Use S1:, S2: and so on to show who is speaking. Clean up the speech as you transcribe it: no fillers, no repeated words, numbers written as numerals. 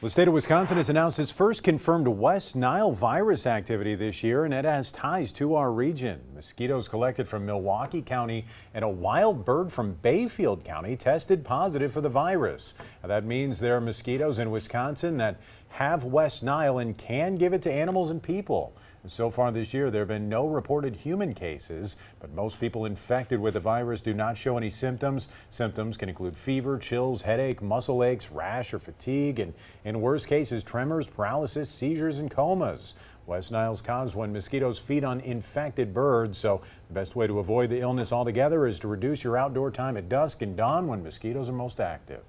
S1: The state of Wisconsin has announced its first confirmed West Nile virus activity this year, and it has ties to our region. Mosquitoes collected from Milwaukee County and a wild bird from Bayfield County tested positive for the virus. Now, that means there are mosquitoes in Wisconsin that have West Nile and can give it to animals and people. And so far this year, there have been no reported human cases, but most people infected with the virus do not show any symptoms. Symptoms can include fever, chills, headache, muscle aches, rash or fatigue, and in worst cases, tremors, paralysis, seizures, and comas. West Nile's caused when mosquitoes feed on infected birds, so the best way to avoid the illness altogether is to reduce your outdoor time at dusk and dawn when mosquitoes are most active.